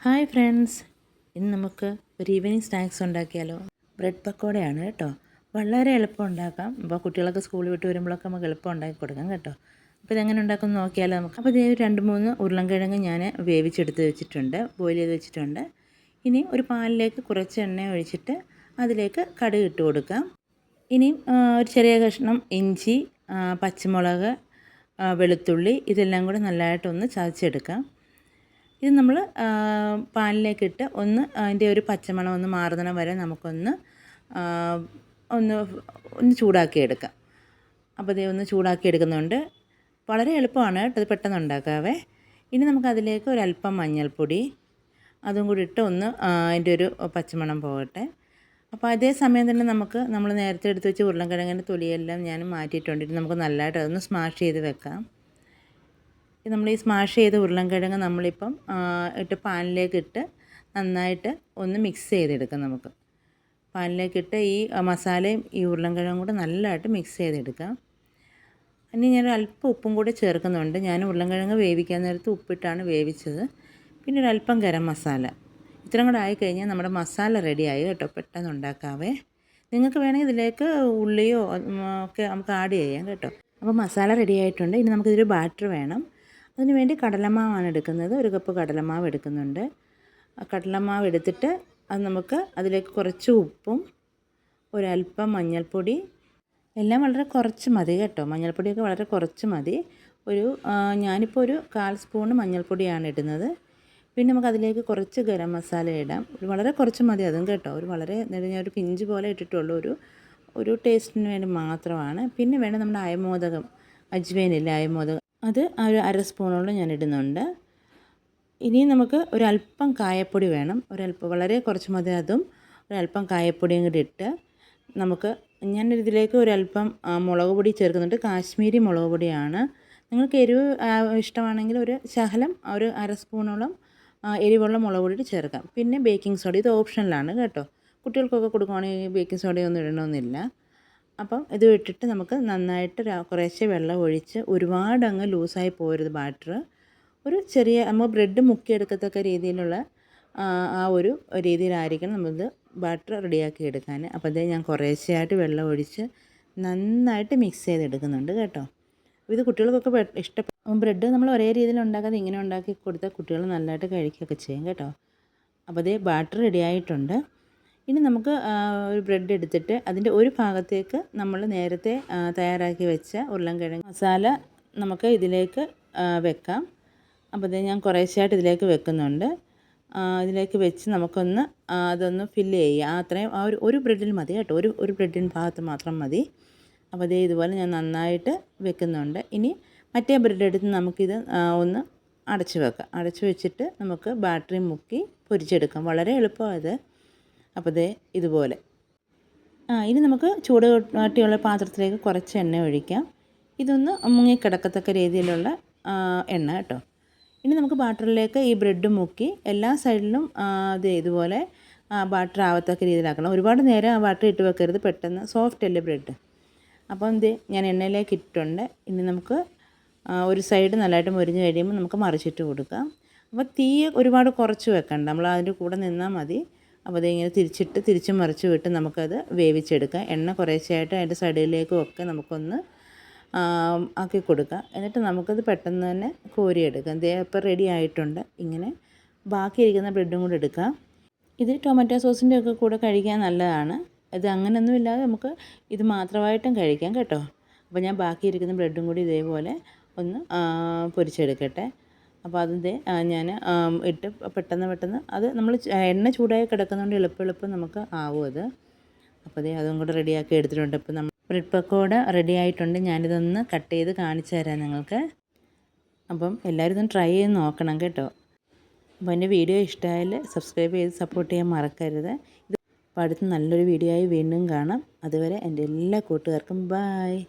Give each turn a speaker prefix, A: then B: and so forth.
A: Hi friends, ഇന്ന് നമുക്ക് ഒരു ഈവനിങ് സ്നാക്സ് ഉണ്ടാക്കിയാലോ. ബ്രെഡ് പക്കോടയാണ് കേട്ടോ. വളരെ എളുപ്പം ഉണ്ടാക്കാം. അപ്പോൾ കുട്ടികളൊക്കെ സ്കൂളിൽ വിട്ട് വരുമ്പോഴൊക്കെ നമുക്ക് എളുപ്പം ഉണ്ടാക്കി കൊടുക്കാം കേട്ടോ. അപ്പോൾ ഇതെങ്ങനെ ഉണ്ടാക്കുമെന്ന് നോക്കിയാലോ നമുക്ക്. അപ്പോൾ ഇതേ 2-3 ഉരുളൻകിഴങ്ങ് ഞാൻ വേവിച്ചെടുത്ത് വെച്ചിട്ടുണ്ട്, ബോയിൽ ചെയ്ത് വെച്ചിട്ടുണ്ട്. ഇനി ഒരു പാനിലേക്ക് കുറച്ച് എണ്ണ ഒഴിച്ചിട്ട് അതിലേക്ക് കടുക് ഇട്ട് കൊടുക്കാം. ഇനി ഒരു ചെറിയ കഷ്ണം ഇഞ്ചി, പച്ചമുളക്, വെളുത്തുള്ളി ഇതെല്ലാം കൂടെ നല്ലതായിട്ടൊന്ന് ചതച്ചെടുക്കാം. ഇത് നമ്മൾ പാനിലേക്കിട്ട് അതിൻ്റെ ഒരു പച്ചമണം ഒന്ന് മാറുന്നിടം വരെ നമുക്കൊന്ന് ഒന്ന് ചൂടാക്കിയെടുക്കാം. അപ്പോൾ ഇത് ഒന്ന് ചൂടാക്കിയെടുക്കുന്നുണ്ട്. വളരെ എളുപ്പമാണ് കേട്ടോ, ഇത് പെട്ടെന്ന് ഉണ്ടാക്കാവേ. ഇനി നമുക്കതിലേക്ക് ഒരല്പം മഞ്ഞൾപ്പൊടി അതും കൂടി ഇട്ട് അതിൻ്റെ ഒരു പച്ചമണം പോകട്ടെ. അപ്പോൾ അതേ സമയം തന്നെ നമ്മൾ നേരത്തെ എടുത്ത് വെച്ച് ഉരുളൻകിഴങ്ങിൻ്റെ തൊലിയെല്ലാം ഞാൻ മാറ്റിയിട്ടുണ്ട്. ഇത് നമുക്ക് നല്ലതായിട്ട് അതൊന്ന് സ്മാഷ് ചെയ്ത് വെക്കാം. നമ്മൾ ഈ സ്മാഷ് ചെയ്ത ഉരുളൻകിഴങ്ങ് നമ്മളിപ്പം പാനിലേക്കിട്ട് നന്നായിട്ട് ഒന്ന് മിക്സ് ചെയ്തെടുക്കാം. നമുക്ക് പാനിലേക്കിട്ട് ഈ മസാലയും ഈ ഉരുളൻകിഴങ്ങും കൂടെ നല്ലതായിട്ട് മിക്സ് ചെയ്തെടുക്കാം. ഇനി ഞാൻ അല്പം ഉപ്പും കൂടെ ചേർക്കുന്നുണ്ട്. ഞാൻ ഉരുളൻകിഴങ്ങ് വേവിക്കാൻ നേരത്ത് ഉപ്പിട്ടാണ് വേവിച്ചത്. പിന്നെ ഒരല്പം ഗരം മസാല ഇത്രയും കൂടെ ആയിക്കഴിഞ്ഞാൽ നമ്മുടെ മസാല റെഡിയായി കേട്ടോ. പെട്ടെന്ന് ഉണ്ടാക്കാവേ. നിങ്ങൾക്ക് വേണമെങ്കിൽ ഇതിലേക്ക് ഉള്ളിയോ ഒക്കെ നമുക്ക് ആഡ് ചെയ്യാം കേട്ടോ. അപ്പോൾ മസാല റെഡി ആയിട്ടുണ്ട്. ഇനി നമുക്കിതൊരു ബാറ്റർ വേണം. അതിന് വേണ്ടി കടലമാവാണ് എടുക്കുന്നത്. 1 കപ്പ് കടലമാവ് എടുക്കുന്നുണ്ട്. കടലമാവ് എടുത്തിട്ട് അത് നമുക്ക് അതിലേക്ക് കുറച്ച് ഉപ്പും ഒരല്പം മഞ്ഞൾപ്പൊടി, എല്ലാം വളരെ കുറച്ച് മതി കേട്ടോ. മഞ്ഞൾപ്പൊടിയൊക്കെ വളരെ കുറച്ച് മതി. ഞാനിപ്പോൾ ഒരു 1/4 സ്പൂൺ മഞ്ഞൾപ്പൊടിയാണ് ഇടുന്നത്. പിന്നെ നമുക്കതിലേക്ക് കുറച്ച് ഗരം മസാല ഇടാം. വളരെ കുറച്ച് മതി അതും കേട്ടോ. ഒരു പിഞ്ച് പോലെ ഇട്ടിട്ടുള്ളൂ. ഒരു ടേസ്റ്റിന് വേണ്ടി മാത്രമാണ്. പിന്നെ വേണം നമ്മുടെ അയമോദകം, അജ്വൈനില്ല അയമോദകം, അത് ഒരു 1/2 സ്പൂണോളം ഞാൻ ഇടുന്നുണ്ട്. ഇനി നമുക്ക് ഒരല്പം കായപ്പൊടി വേണം. വളരെ കുറച്ച് മതി അതും. ഒരല്പം കായപ്പൊടിയും കൂടി ഇട്ട് ഞാനിതിലേക്ക് ഒരല്പം മുളക് പൊടി ചേർക്കുന്നുണ്ട്. കാശ്മീരി മുളക് പൊടിയാണ്. നിങ്ങൾക്ക് എരിവ് ഇഷ്ടമാണെങ്കിൽ ഒരു ശകലം ഒരു 1/2 സ്പൂണോളം എരിവുള്ള മുളക് പൊടി ചേർക്കാം. പിന്നെ ബേക്കിംഗ് സോഡ, ഇത് ഓപ്ഷണലാണ് കേട്ടോ. കുട്ടികൾക്കൊക്കെ കൊടുക്കുകയാണെങ്കിൽ ബേക്കിംഗ് സോഡയൊന്നും ഇടണമെന്നില്ല. അപ്പം ഇത് ഇട്ടിട്ട് നമുക്ക് നന്നായിട്ട് കുറേശ്ശെ വെള്ളം ഒഴിച്ച്, ഒരുപാടങ്ങ് ലൂസായി പോരുത് ബാറ്റർ. ഒരു ചെറിയ നമ്മൾ ബ്രെഡ് മുക്കിയെടുക്കത്തക്ക രീതിയിലുള്ള ആ ഒരു രീതിയിലായിരിക്കണം നമ്മളിത് ബാറ്റർ റെഡിയാക്കി എടുക്കാൻ. അപ്പോൾ ഇത് ഞാൻ കുറേശ്ശെയായിട്ട് വെള്ളം ഒഴിച്ച് നന്നായിട്ട് മിക്സ് ചെയ്തെടുക്കുന്നുണ്ട് കേട്ടോ. ഇത് കുട്ടികൾക്കൊക്കെ ഇഷ്ടപ്പെടും. ബ്രെഡ് നമ്മൾ ഒരേ രീതിയിൽ ഉണ്ടാക്കാതെ ഇങ്ങനെ ഉണ്ടാക്കി കൊടുത്താൽ കുട്ടികൾ നല്ലതായിട്ട് കഴിക്കുകയൊക്കെ ചെയ്യും കേട്ടോ. അപ്പോൾ ഇത് ബാറ്റർ റെഡിയായിട്ടുണ്ട്. ഇനി നമുക്ക് ഒരു ബ്രെഡ് എടുത്തിട്ട് അതിൻ്റെ ഒരു ഭാഗത്തേക്ക് നമ്മൾ നേരത്തെ തയ്യാറാക്കി വെച്ച ഉരുളൻകിഴങ്ങ് മസാല നമുക്ക് ഇതിലേക്ക് വെക്കാം. അപ്പോൾ ഇത് ഞാൻ കുറേശ്ശെയായിട്ട് ഇതിലേക്ക് വെക്കുന്നുണ്ട്. ഇതിലേക്ക് വെച്ച് നമുക്കൊന്ന് അതൊന്ന് ഫില്ല് ചെയ്യുക. അത്രയും ഒരു ബ്രെഡിൽ മതി കേട്ടോ. ഒരു ബ്രെഡിൻ്റെ ഭാഗത്ത് മാത്രം മതി. അപ്പോൾ ഇതേ ഇതുപോലെ ഞാൻ നന്നായിട്ട് വെക്കുന്നുണ്ട്. ഇനി മറ്റേ ബ്രെഡ് എടുത്ത് നമുക്കിത് ഒന്ന് അടച്ച് വെക്കാം. അടച്ച് വെച്ചിട്ട് നമുക്ക് ബാറ്ററി മുക്കി പൊരിച്ചെടുക്കാം. വളരെ എളുപ്പമാണ് ഇത്. അപ്പോൾ ദേ ഇതുപോലെ. ഇനി നമുക്ക് ചൂട് കാട്ടിയുള്ള പാത്രത്തിലേക്ക് കുറച്ച് എണ്ണ ഒഴിക്കാം. ഇതൊന്ന് മുങ്ങിക്കിടക്കത്തക്ക രീതിയിലുള്ള എണ്ണ കേട്ടോ. ഇനി നമുക്ക് ബാറ്ററിലേക്ക് ഈ ബ്രെഡ് മുക്കി എല്ലാ സൈഡിലും ഇതുപോലെ ബാറ്റർ ആവത്തക്ക രീതിയിലാക്കണം. ഒരുപാട് നേരം ആ ബാറ്ററി ഇട്ട് വെക്കരുത്, പെട്ടെന്ന് സോഫ്റ്റ് അല്ലേ ബ്രെഡ്. അപ്പം ഞാൻ എണ്ണയിലേക്ക് ഇട്ടിട്ടുണ്ട്. ഇനി നമുക്ക് ഒരു സൈഡ് നല്ലതായിട്ട് മുരിഞ്ഞ് കഴിയുമ്പോൾ നമുക്ക് മറിച്ചിട്ട് കൊടുക്കാം. അപ്പോൾ തീ ഒരുപാട് കുറച്ച് വെക്കണ്ട, നമ്മൾ അതിൻ്റെ കൂടെ നിന്നാൽ മതി. അപ്പോൾ അതിങ്ങനെ തിരിച്ചും മറിച്ചും വിട്ട് നമുക്കത് വേവിച്ചെടുക്കാം. എണ്ണ കുറേശ്ശെയായിട്ട് അതിൻ്റെ സൈഡിലേക്കും ഒക്കെ നമുക്കൊന്ന് ആക്കി കൊടുക്കാം. എന്നിട്ട് നമുക്കത് പെട്ടെന്ന് തന്നെ കോരിയെടുക്കാം. ഇപ്പോൾ റെഡി ആയിട്ടുണ്ട്. ഇങ്ങനെ ബാക്കിയിരിക്കുന്ന ബ്രെഡും കൂടെ എടുക്കാം. ഇത് ടൊമാറ്റോ സോസിൻ്റെ ഒക്കെ കൂടെ കഴിക്കാൻ നല്ലതാണ്. ഇത് അങ്ങനെയൊന്നും ഇല്ലാതെ നമുക്ക് ഇത് മാത്രമായിട്ടും കഴിക്കാം കേട്ടോ. അപ്പോൾ ഞാൻ ബാക്കിയിരിക്കുന്ന ബ്രെഡും കൂടി ഇതേപോലെ ഒന്ന് പൊരിച്ചെടുക്കട്ടെ. അപ്പോൾ അതിൻ്റെ ഞാൻ ഇട്ട് പെട്ടെന്ന് അത് നമ്മൾ എണ്ണ ചൂടായി കിടക്കുന്നതുകൊണ്ട് എളുപ്പം നമുക്ക് ആവും അത്. അപ്പോൾ അതും കൂടെ റെഡിയാക്കി എടുത്തിട്ടുണ്ട്. ഇപ്പോൾ നമ്മൾ ബ്രെഡ് പക്കോട റെഡി ആയിട്ടുണ്ട്. ഞാനിതൊന്ന് കട്ട് ചെയ്ത് കാണിച്ചു തരാം നിങ്ങൾക്ക്. അപ്പം എല്ലാവരും ഇതൊന്ന് ട്രൈ ചെയ്ത് നോക്കണം കേട്ടോ. അപ്പോൾ എൻ്റെ വീഡിയോ ഇഷ്ടമായാൽ സബ്സ്ക്രൈബ് ചെയ്ത് സപ്പോർട്ട് ചെയ്യാൻ മറക്കരുത്. അപ്പോൾ അടുത്ത് നല്ലൊരു വീഡിയോ ആയി വീണ്ടും കാണാം. അതുവരെ എൻ്റെ എല്ലാ കൂട്ടുകാർക്കും ബായ്.